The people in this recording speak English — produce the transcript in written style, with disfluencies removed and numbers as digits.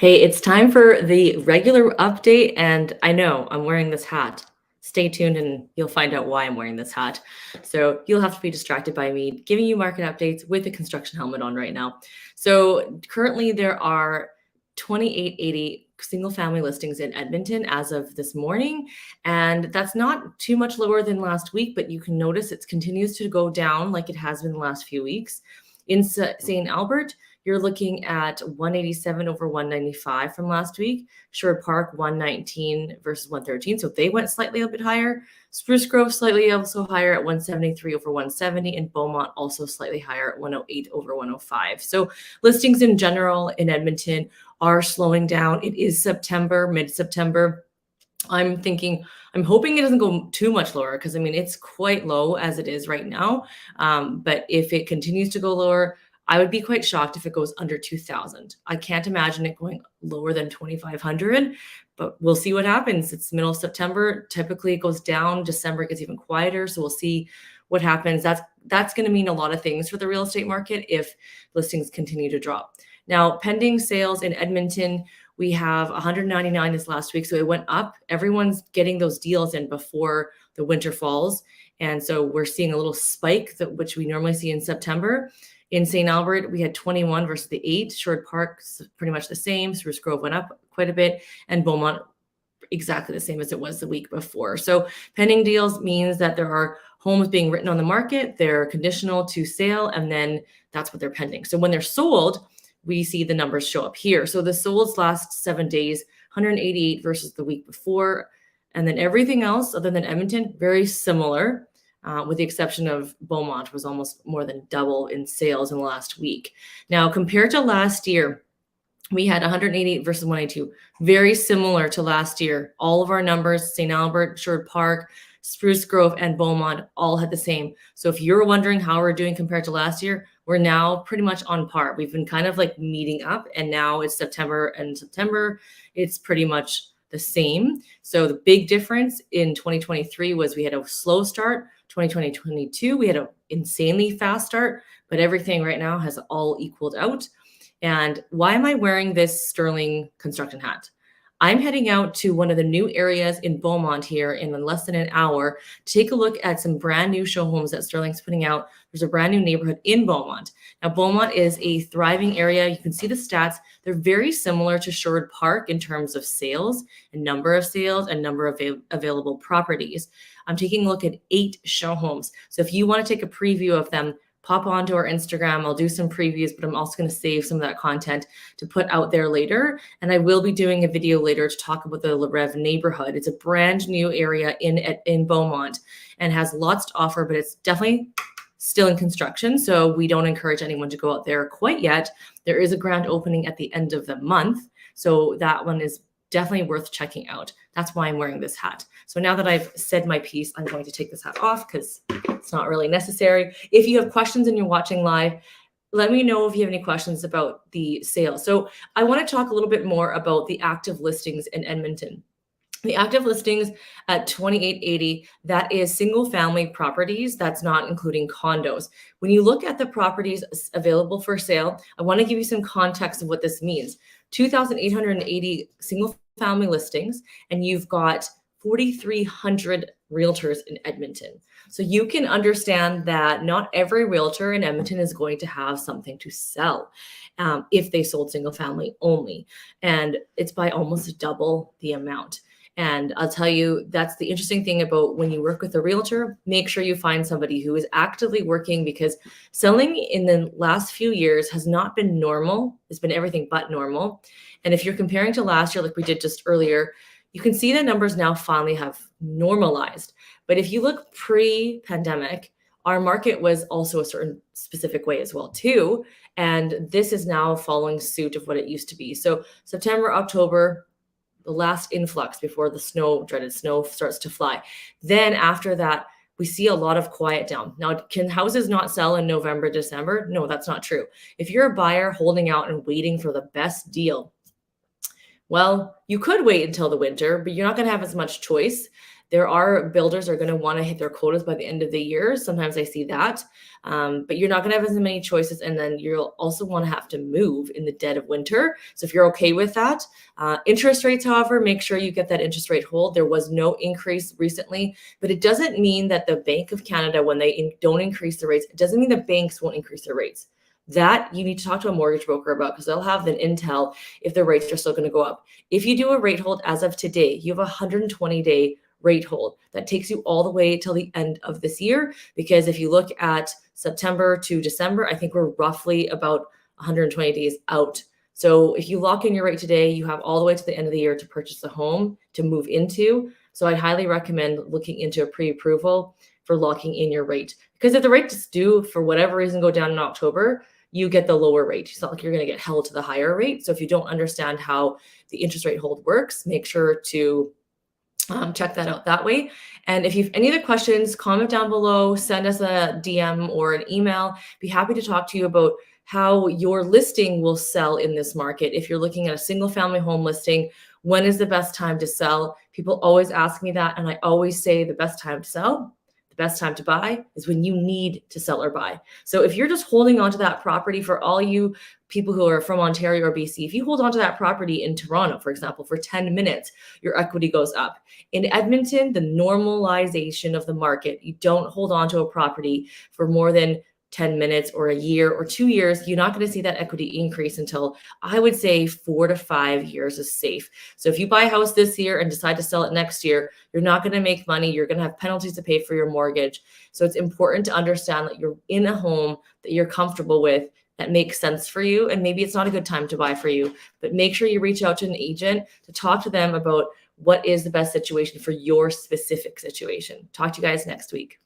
Hey, it's time for the regular update, and I know I'm wearing this hat. Stay tuned and you'll find out why I'm wearing this hat. So you'll have to be distracted by me giving you market updates with the construction helmet on right now. So currently there are 2880 single family listings in Edmonton as of this morning, and that's not too much lower than last week, but you can notice it continues to go down like it has been the last few weeks. In St. Albert, you're looking at 187 over 195 from last week. Sherwood Park 119 versus 113. So they went slightly a bit higher. Spruce Grove slightly also higher at 173 over 170, and Beaumont also slightly higher at 108 over 105. So listings in general in Edmonton are slowing down. It is September, mid-September. I'm hoping it doesn't go too much lower because I mean it's quite low as it is right now. But if it continues to go lower, I would be quite shocked if it goes under 2,000. I can't imagine it going lower than 2,500, but we'll see what happens. It's middle of September. Typically, it goes down. December gets even quieter, so we'll see what happens. That's going to mean a lot of things for the real estate market if listings continue to drop. Now, pending sales in Edmonton, we have 199 this last week, so it went up. Everyone's getting those deals in before the winter falls, and so we're seeing a little spike which we normally see in September. In St. Albert, we had 21 versus the 8. Sherwood Park, pretty much the same. Spruce Grove went up quite a bit, and Beaumont exactly the same as it was the week before. So pending deals means that there are homes being written on the market, they're conditional to sale, and then that's what they're pending. So when they're sold, we see the numbers show up here. So the solds last 7 days, 188 versus the week before. And then everything else other than Edmonton, very similar. With the exception of Beaumont was almost more than double in sales in the last week. Now, compared to last year, we had 188 versus 182, very similar to last year. All of our numbers, St. Albert, Sherwood Park, Spruce Grove, and Beaumont all had the same. So if you're wondering how we're doing compared to last year, we're now pretty much on par. We've been kind of like meeting up, and now it's September, and September, it's pretty much the same. So the big difference in 2023 was we had a slow start. 2022, we had an insanely fast start, but everything right now has all equaled out. And why am I wearing this Sterling construction hat? I'm heading out to one of the new areas in Beaumont here in less than an hour to take a look at some brand new show homes that Sterling's putting out. There's a brand new neighborhood in Beaumont. Now, Beaumont is a thriving area. You can see the stats. They're very similar to Sherwood Park in terms of sales and number of sales and number of available properties. I'm taking a look at 8 show homes. So if you want to take a preview of them, pop onto our Instagram. I'll do some previews, but I'm also going to save some of that content to put out there later. And I will be doing a video later to talk about the Le Rêve neighborhood. It's a brand new area in Beaumont and has lots to offer, but it's definitely still in construction. So we don't encourage anyone to go out there quite yet. There is a grand opening at the end of the month. So that one is definitely worth checking out. That's why I'm wearing this hat. So now that I've said my piece, I'm going to take this hat off because it's not really necessary. If you have questions and you're watching live, let me know if you have any questions about the sale. So I want to talk a little bit more about the active listings in Edmonton. The active listings at 2880, that is single family properties. That's not including condos. When you look at the properties available for sale, I want to give you some context of what this means. 2,880 single family listings, and you've got 4,300 realtors in Edmonton. So you can understand that not every realtor in Edmonton is going to have something to sell if they sold single family only. And it's by almost double the amount. And I'll tell you, that's the interesting thing about when you work with a realtor, make sure you find somebody who is actively working, because selling in the last few years has not been normal. It's been everything but normal. And if you're comparing to last year, like we did just earlier, you can see the numbers now finally have normalized. But if you look pre-pandemic, our market was also a certain specific way as well too. And this is now following suit of what it used to be. So September, October, the last influx before the dreaded snow starts to fly. Then after that, we see a lot of quiet down. Now, can houses not sell in November, December? No, that's not true. If you're a buyer holding out and waiting for the best deal, well, you could wait until the winter, but you're not going to have as much choice. There are builders are going to want to hit their quotas by the end of the year. Sometimes I see that, but you're not going to have as many choices. And then you'll also want to have to move in the dead of winter. So if you're okay with that, interest rates, however, make sure you get that interest rate hold. There was no increase recently, but it doesn't mean that the Bank of Canada, when they don't increase the rates, it doesn't mean the banks won't increase their rates. That you need to talk to a mortgage broker about, because they'll have the intel if the rates are still going to go up. If you do a rate hold as of today, you have a 120-day rate hold that takes you all the way till the end of this year. Because if you look at September to December, I think we're roughly about 120 days out. So if you lock in your rate today, you have all the way to the end of the year to purchase a home to move into. So I'd highly recommend looking into a pre-approval for locking in your rate. Because if the rates do, for whatever reason, go down in October, you get the lower rate. It's not like you're going to get held to the higher rate. So if you don't understand how the interest rate hold works, make sure to check that out that way. And if you have any other questions, comment down below, send us a DM or an email. Be happy to talk to you about how your listing will sell in this market. If you're looking at a single family home listing, when is the best time to sell? People always ask me that. And I always say the best time to sell, the best time to buy is when you need to sell or buy. So if you're just holding on to that property, for all you people who are from Ontario or BC, if you hold on to that property in Toronto, for example, for 10 minutes, your equity goes up. In Edmonton, the normalization of the market, you don't hold on to a property for more than 10 minutes or a year or 2 years, you're not going to see that equity increase until, I would say, 4 to 5 years is safe. So if you buy a house this year and decide to sell it next year, you're not going to make money. You're going to have penalties to pay for your mortgage. So it's important to understand that you're in a home that you're comfortable with, that makes sense for you. And maybe it's not a good time to buy for you, but make sure you reach out to an agent to talk to them about what is the best situation for your specific situation. Talk to you guys next week.